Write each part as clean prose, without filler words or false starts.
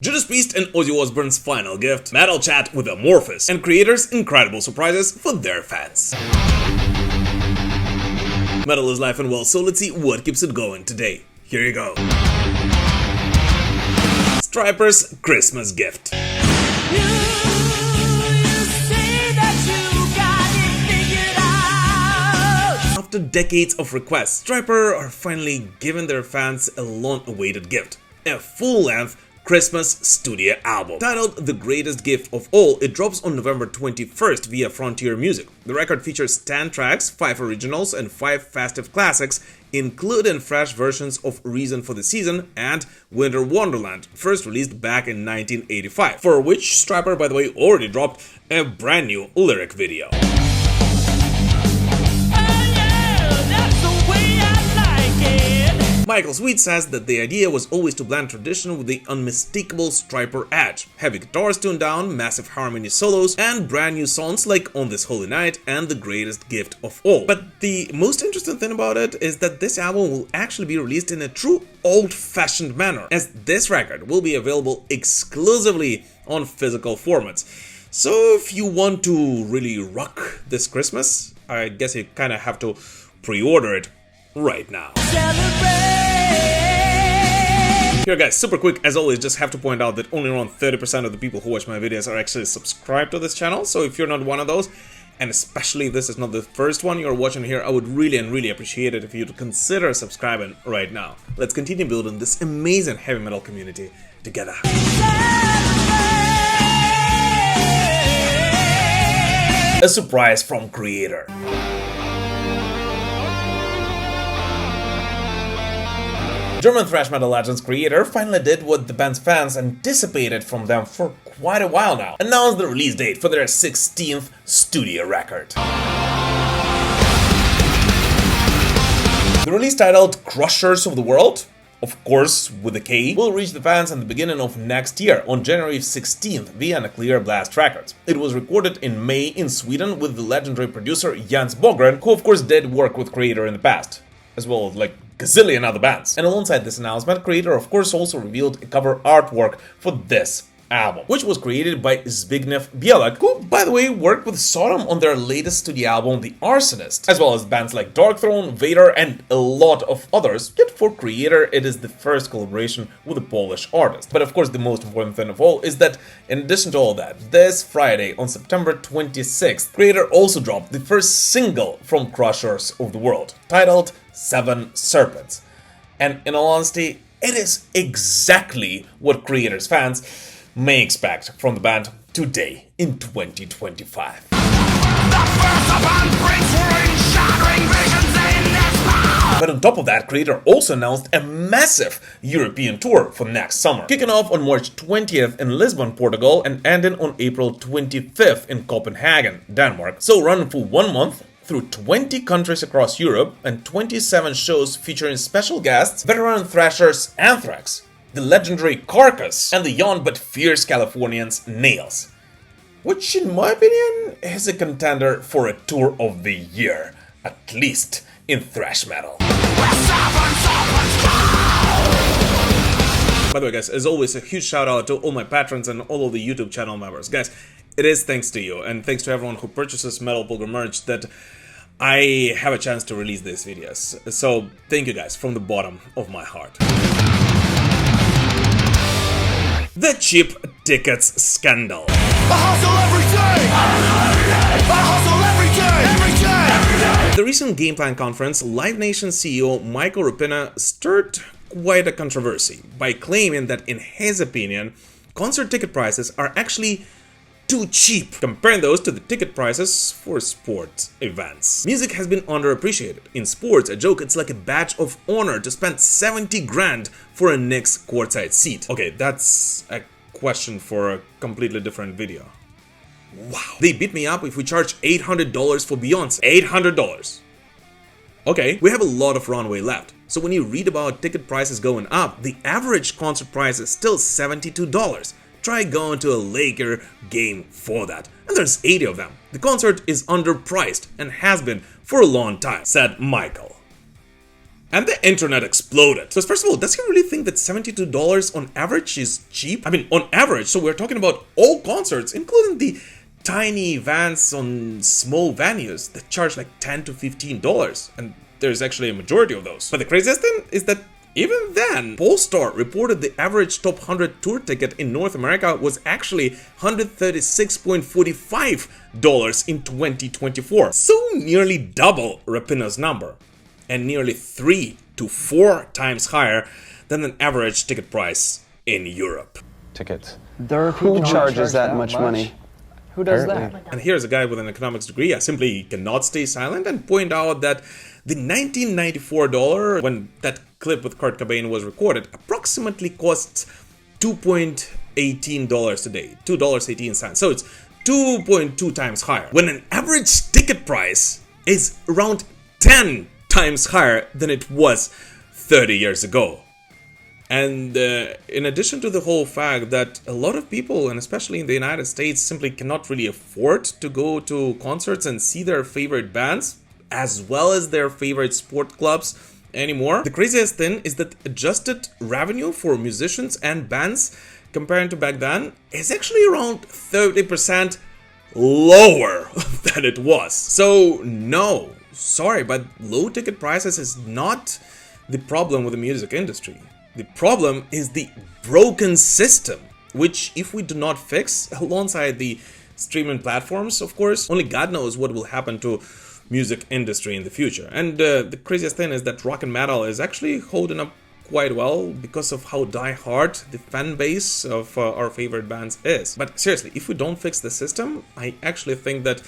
Judas Priest and Ozzy Osbourne's final gift, metal chat with Amorphis, and Kreator's incredible surprises for their fans. Metal is life and well, so let's see what keeps it going today. Here you go. Stryper's Christmas gift. After decades of requests, Stryper are finally giving their fans a long-awaited gift, a full-length Christmas studio album. Titled The Greatest Gift of All, it drops on November 21st via Frontier Music. The record features 10 tracks, 5 originals and 5 festive classics, including fresh versions of Reason for the Season and Winter Wonderland, first released back in 1985, for which Stryper, by the way, already dropped a brand new lyric video. Michael Sweet says that the idea was always to blend tradition with the unmistakable Stryper edge, heavy guitars tuned down, massive harmony solos, and brand new songs like On This Holy Night and The Greatest Gift of All. But the most interesting thing about it is that this album will actually be released in a true old-fashioned manner, as this record will be available exclusively on physical formats. So if you want to really rock this Christmas, I guess you kind of have to pre-order it right now. Here guys, super quick, as always, just have to point out that only around 30% of the people who watch my videos are actually subscribed to this channel, so if you're not one of those, and especially if this is not the first one you're watching here, I would really appreciate it if you'd consider subscribing right now. Let's continue building this amazing heavy metal community together. A surprise from Kreator. German thrash metal legends Kreator finally did what the band's fans anticipated from them for quite a while now, announced the release date for their 16th studio record. The release, titled Krushers of the World, of course with a K, will reach the fans in the beginning of next year, on January 16th, via Nuclear Blast Records. It was recorded in May in Sweden with the legendary producer Jens Bogren, who of course did work with Kreator in the past, as well as like gazillion other bands. And alongside this announcement, Kreator of course also revealed a cover artwork for this album, which was created by Zbigniew Bielak, who, by the way, worked with Sodom on their latest studio album, The Arsonist, as well as bands like Darkthrone, Vader, and a lot of others. Yet for Kreator, it is the first collaboration with a Polish artist. But of course, the most important thing of all is that, in addition to all that, this Friday, on September 26th, Kreator also dropped the first single from Krushers of the World, titled 7 Serpents. And in all honesty, it is exactly what Kreator's fans may expect from the band today in 2025. But on top of that, Kreator also announced a massive European tour for next summer, kicking off on March 20th in Lisbon, Portugal, and ending on April 25th in Copenhagen, Denmark. So running for 1 month through 20 countries across Europe and 27 shows featuring special guests, veteran thrashers Anthrax, the legendary Carcass, and the young but fierce Californians Nails, which in my opinion is a contender for a tour of the year, at least in thrash metal. By the way guys, as always, a huge shout out to all my patrons and all of the YouTube channel members. Guys, it is thanks to you and thanks to everyone who purchases Metal Pilgrim merch that I have a chance to release these videos. So thank you guys from the bottom of my heart. The cheap tickets scandal. I hustle every day. I hustle every day. The recent Game Plan conference, Live Nation CEO Michael Rapina stirred quite a controversy by claiming that, in his opinion, concert ticket prices are actually too cheap, comparing those to the ticket prices for sports events. Music has been underappreciated. In sports, a joke, it's like a badge of honor to spend 70 grand for a Knicks courtside seat. Okay, that's a question for a completely different video. Wow. They beat me up if we charge $800 for Beyonce. $800. Okay, we have a lot of runway left. So when you read about ticket prices going up, the average concert price is still $72. Try going to a Laker game for that. And there's 80 of them. The concert is underpriced and has been for a long time, said Michael. And the internet exploded. Because first of all, does he really think that $72 on average is cheap? I mean, on average, so we're talking about all concerts, including the tiny events on small venues that charge like $10 to $15. And there's actually a majority of those. But the craziest thing is that even then, Polestar reported the average top 100 tour ticket in North America was actually $136.45 in 2024. So nearly double Rapinoe's number, and nearly 3 to 4 times higher than an average ticket price in Europe. Tickets. Who charges that much money? Who does that? And here's a guy with an economics degree. I simply cannot stay silent and point out that the $1994, when that clip with Kurt Cobain was recorded, approximately costs $2.18 today, $2.18. So it's 2.2 times higher, when an average ticket price is around 10 times higher than it was 30 years ago. And in addition to the whole fact that a lot of people, and especially in the United States, simply cannot really afford to go to concerts and see their favorite bands, as well as their favorite sport clubs anymore. The craziest thing is that adjusted revenue for musicians and bands compared to back then is actually around 30% lower than it was. So no, sorry, but low ticket prices is not the problem with the music industry. The problem is the broken system, which if we do not fix alongside the streaming platforms, of course, only God knows what will happen to music industry in the future. And the craziest thing is that rock and metal is actually holding up quite well because of how die-hard the fan base of our favorite bands is. But seriously, if we don't fix the system, I actually think that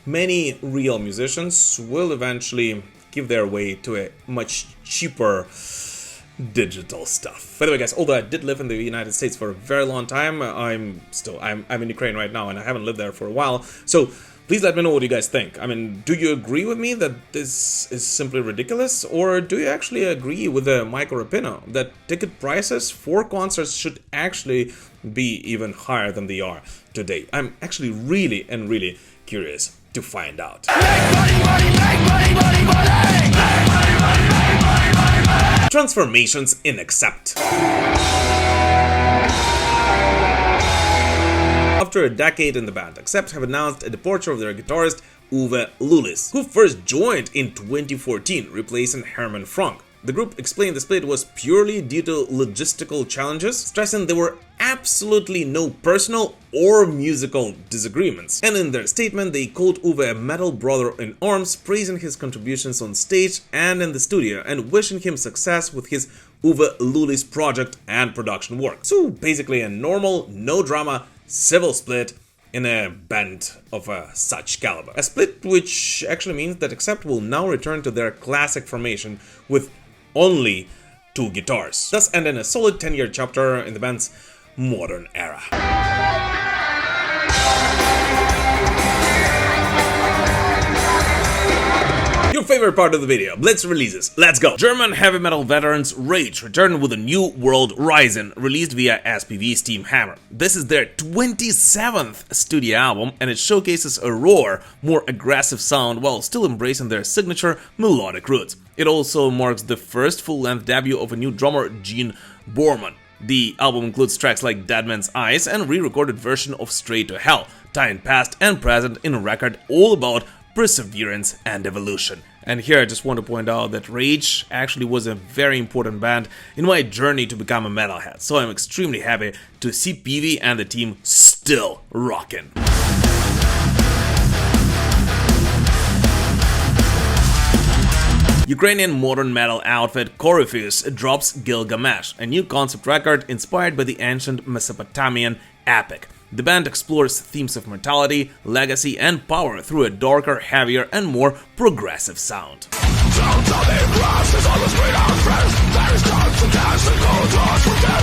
many real musicians will eventually give their way to a much cheaper digital stuff. By the way, guys, although I did live in the United States for a very long time, I'm in Ukraine right now, and I haven't lived there for a while. So please let me know what you guys think. I mean, do you agree with me that this is simply ridiculous, or do you actually agree with Michael Rapinoe that ticket prices for concerts should actually be even higher than they are today? I'm actually really curious to find out. Transformations in Accept. After a decade in the band, Accept have announced a departure of their guitarist Uwe Lullis, who first joined in 2014, replacing Herman Frank. The group explained the split was purely due to logistical challenges, stressing there were absolutely no personal or musical disagreements. And in their statement, they called Uwe a metal brother in arms, praising his contributions on stage and in the studio, and wishing him success with his Uwe Lullis project and production work. So basically a normal, no drama, civil split in a band of such caliber. A split which actually means that Accept will now return to their classic formation with only 2 guitars, thus ending a solid 10-year chapter in the band's modern era. Your favorite part of the video, Blitz releases. Let's go! German heavy metal veterans Rage returned with a New World Rising, released via SPV Steam Hammer. This is their 27th studio album, and it showcases a rawer, more aggressive sound while still embracing their signature melodic roots. It also marks the first full-length debut of a new drummer, Gene Borman. The album includes tracks like Dead Man's Eyes and a re-recorded version of Straight to Hell, tying past and present in a record all about perseverance and evolution. And here I just want to point out that Rage actually was a very important band in my journey to become a metalhead, so I'm extremely happy to see PV and the team still rocking. Ukrainian modern metal outfit Korypheus drops Gilgamesh, a new concept record inspired by the ancient Mesopotamian epic. The band explores themes of mortality, legacy, and power through a darker, heavier, and more progressive sound.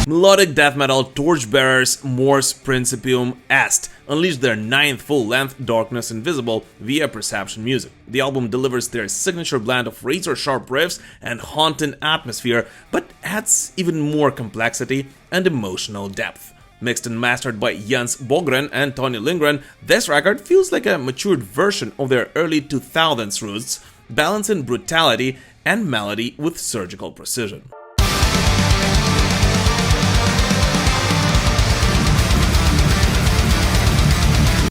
Melodic death metal torchbearers Morse Principium Est unleashed their 9th full-length Darkness Invisible via Perception Music. The album delivers their signature blend of razor-sharp riffs and haunting atmosphere, but adds even more complexity and emotional depth. Mixed and mastered by Jens Bogren and Tony Lindgren, this record feels like a matured version of their early 2000s roots, balancing brutality and melody with surgical precision.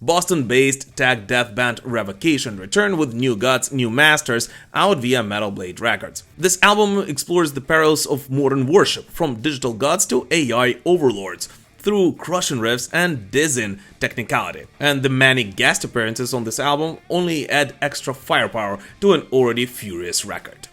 Boston-based tech death band Revocation returned with new guts, new masters out via Metal Blade Records. This album explores the perils of modern worship, from digital gods to AI overlords, through crushing riffs and dizzying technicality. And the many guest appearances on this album only add extra firepower to an already furious record.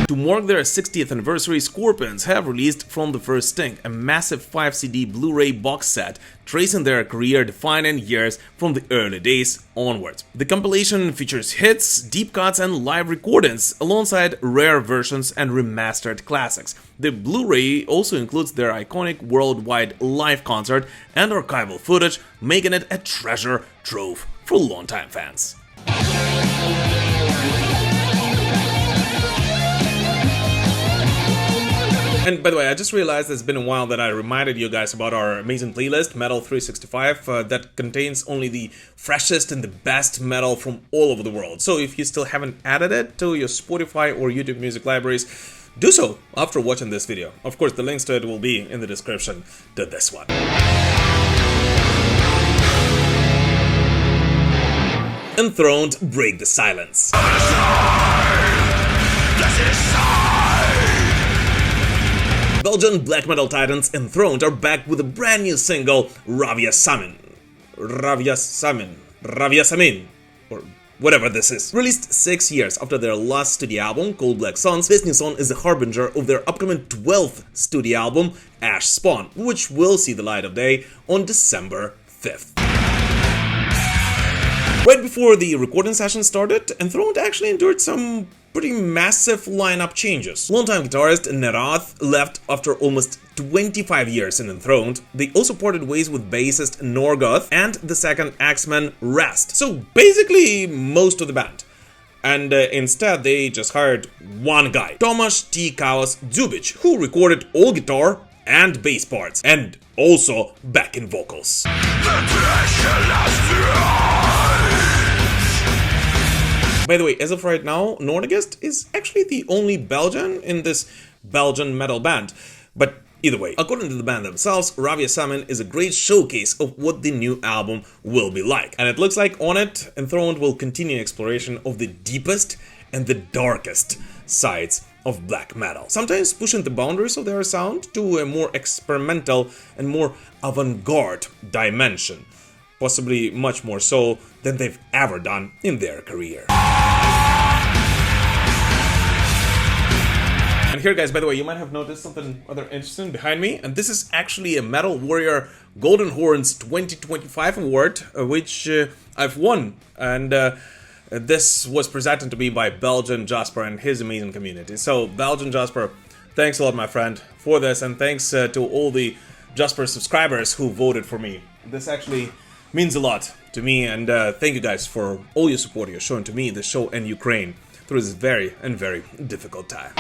To mark their 60th anniversary, Scorpions have released From the First Sting, a massive 5-CD Blu-ray box set tracing their career-defining years from the early days onwards. The compilation features hits, deep cuts and live recordings, alongside rare versions and remastered classics. The Blu-ray also includes their iconic worldwide live concert and archival footage, making it a treasure trove for longtime fans. And by the way, I just realized it's been a while that I reminded you guys about our amazing playlist, Metal 365, that contains only the freshest and the best metal from all over the world. So if you still haven't added it to your Spotify or YouTube music libraries, do so after watching this video. Of course, the links to it will be in the description to this one. Enthroned, break the silence. Belgian black metal titans Enthroned are back with a brand new single, Revocation, or whatever this is. Released 6 years after their last studio album, Cold Black Suns, this new song is a harbinger of their upcoming 12th studio album, Ash Spawn, which will see the light of day on December 5th. Right before the recording session started, Enthroned actually endured some pretty massive lineup changes. Longtime guitarist Nerath left after almost 25 years in Enthroned. They also parted ways with bassist Norgoth and the second Axeman Rest. So basically most of the band. And instead they just hired one guy, Tomasz T. Chaos Dzubich, who recorded all guitar and bass parts, and also backing vocals. By the way, as of right now, Nordigest is actually the only Belgian in this Belgian metal band. But either way, according to the band themselves, Revocation is a great showcase of what the new album will be like. And it looks like on it, Enthroned will continue exploration of the deepest and the darkest sides of black metal, sometimes pushing the boundaries of their sound to a more experimental and more avant-garde dimension. Possibly much more so than they've ever done in their career. And here, guys, by the way, you might have noticed something rather interesting behind me, and this is actually a Metal Warrior Golden Horns 2025 award, which I've won, and this was presented to me by Belgian Jasper and his amazing community. So, Belgian Jasper, thanks a lot, my friend, for this, and thanks to all the Jasper subscribers who voted for me. This actually means a lot to me, and thank you guys for all your support you're showing to me, the show, and Ukraine through this very difficult time.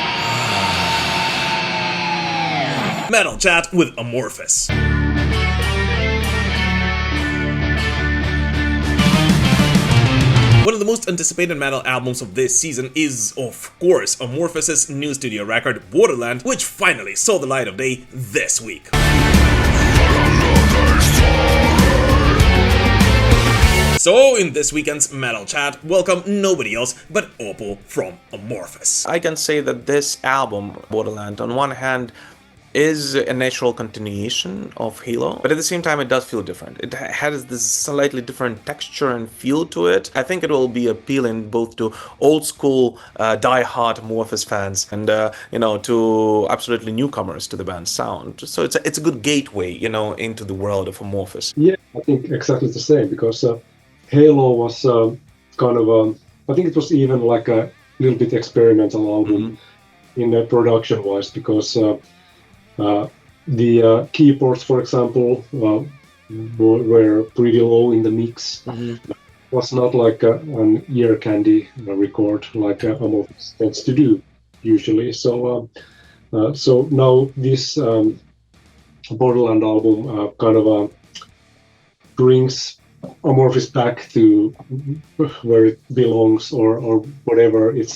Metal Chat with Amorphis. One of the most anticipated metal albums of this season is, of course, Amorphis' new studio record, Borderlands, which finally saw the light of day this week. So, in this weekend's Metal Chat, welcome nobody else but Oppo from Amorphis. I can say that this album, Borderlands, on one hand, is a natural continuation of Halo, but at the same time it does feel different. It has this slightly different texture and feel to it. I think it will be appealing both to old school die-hard Amorphis fans and to absolutely newcomers to the band's sound. So it's a good gateway, into the world of Amorphis. Yeah, I think exactly the same, because Halo was kind of I think it was even like a little bit experimental album in production-wise, because the keyboards, for example, were pretty low in the mix. It was not like an ear candy record like Amorphis tends to do usually. So now this Borderland album kind of brings Amorphis back to where it belongs, or whatever. It's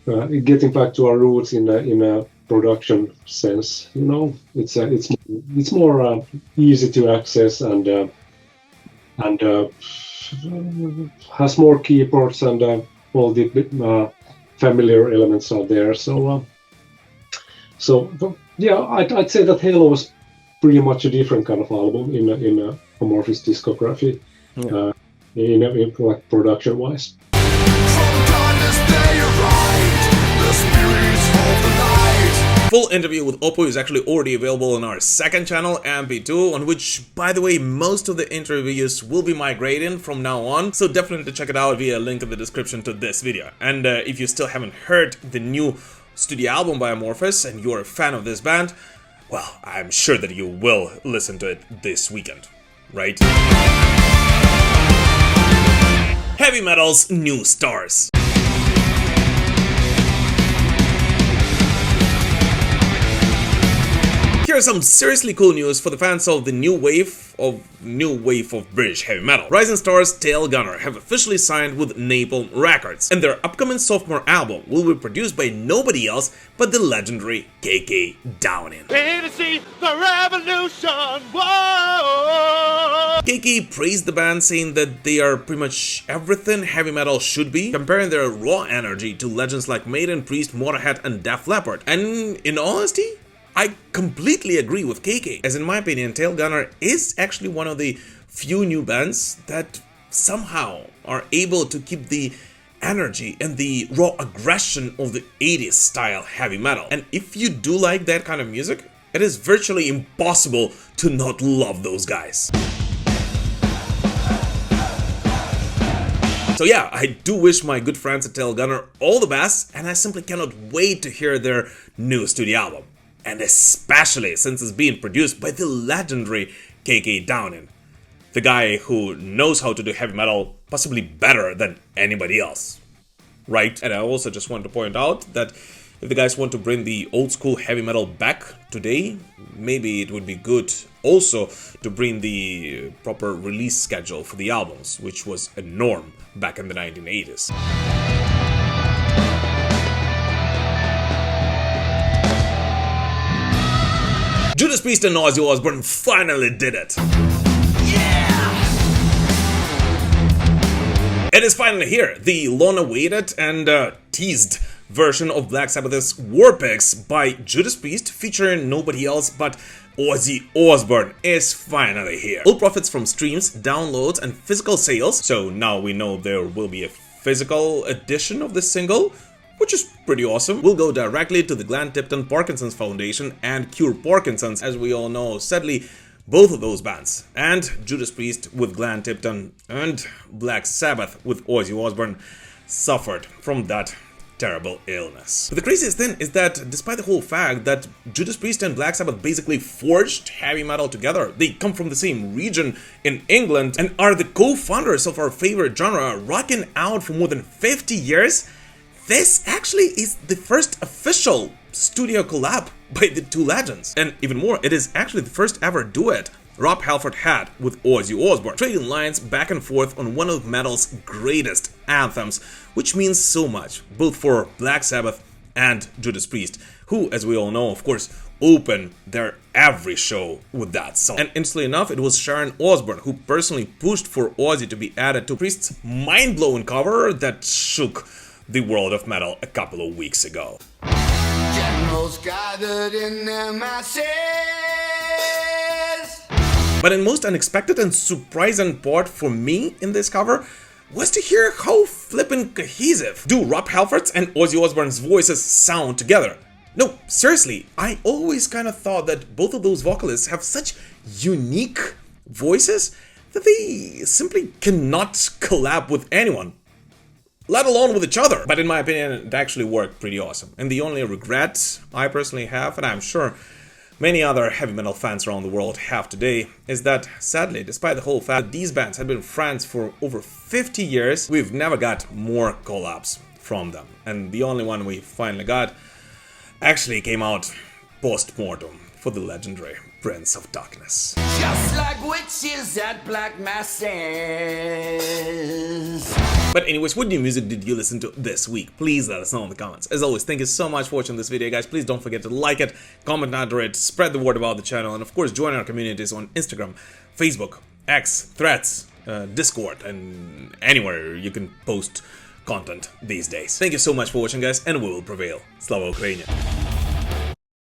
getting back to our roots in a production sense. You know, it's more easy to access and has more keyboards and all the familiar elements are there. So yeah, I'd say that Halo was pretty much a different kind of album in Amorphis discography, in like production wise. Full interview with Oppo is actually already available on our second channel, MP2, on which, by the way, most of the interviews will be migrating from now on, so definitely check it out via a link in the description to this video. And if you still haven't heard the new studio album by Amorphis and you're a fan of this band, well, I'm sure that you will listen to it this weekend, right? Heavy metal's new stars. Here's some seriously cool news for the fans of the new wave of British heavy metal. Rising stars Tailgunner have officially signed with Napalm Records, and their upcoming sophomore album will be produced by nobody else but the legendary KK Downing. Here to see the revolution. Whoa! KK praised the band, saying that they are pretty much everything heavy metal should be, comparing their raw energy to legends like Maiden, Priest, Motorhead, and Def Leppard. And in honesty, I completely agree with KK, as in my opinion, Tailgunner is actually one of the few new bands that somehow are able to keep the energy and the raw aggression of the 80s style heavy metal. And if you do like that kind of music, it is virtually impossible to not love those guys. So yeah, I do wish my good friends at Tailgunner all the best, and I simply cannot wait to hear their new studio album. And especially since it's being produced by the legendary KK Downing, the guy who knows how to do heavy metal possibly better than anybody else, right? And I also just want to point out that if the guys want to bring the old school heavy metal back today, maybe it would be good also to bring the proper release schedule for the albums, which was a norm back in the 1980s. Judas Priest and Ozzy Osbourne finally did it. Yeah! It is finally here, the long-awaited and teased version of Black Sabbath's War Pigs by Judas Priest, featuring nobody else but Ozzy Osbourne, is finally here. All profits from streams, downloads, and physical sales, so now we know there will be a physical edition of this single, which is pretty awesome, will go directly to the Glenn Tipton Parkinson's Foundation and Cure Parkinson's. As we all know, sadly, both of those bands, and Judas Priest with Glenn Tipton and Black Sabbath with Ozzy Osbourne, suffered from that terrible illness. But the craziest thing is that despite the whole fact that Judas Priest and Black Sabbath basically forged heavy metal together, they come from the same region in England and are the co-founders of our favorite genre, rocking out for more than 50 years, this actually is the first official studio collab by the two legends. And even more, it is actually the first ever duet Rob Halford had with Ozzy Osbourne, trading lines back and forth on one of metal's greatest anthems, which means so much, both for Black Sabbath and Judas Priest, who, as we all know, of course, open their every show with that song. And instantly enough, it was Sharon Osbourne who personally pushed for Ozzy to be added to Priest's mind-blowing cover that shook the world of metal a couple of weeks ago. Generals gathered in their masses. But the most unexpected and surprising part for me in this cover was to hear how flippin' cohesive do Rob Halford's and Ozzy Osbourne's voices sound together. No, seriously, I always kind of thought that both of those vocalists have such unique voices that they simply cannot collab with anyone, let alone with each other. But in my opinion, it actually worked pretty awesome. And the only regret I personally have, and I'm sure many other heavy metal fans around the world have today, is that sadly, despite the whole fact that these bands have been friends for over 50 years, we've never got more collabs from them. And the only one we finally got actually came out post-mortem for the legendary Prince of Darkness. Just like witches at black masses. But anyways, what new music did you listen to this week? Please let us know in the comments. As always, thank you so much for watching this video, guys. Please don't forget to like it, comment under it, spread the word about the channel, and of course join our communities on Instagram, Facebook, X, Threads, Discord, and anywhere you can post content these days. Thank you so much for watching, guys, and we will prevail. Slava Ukraini!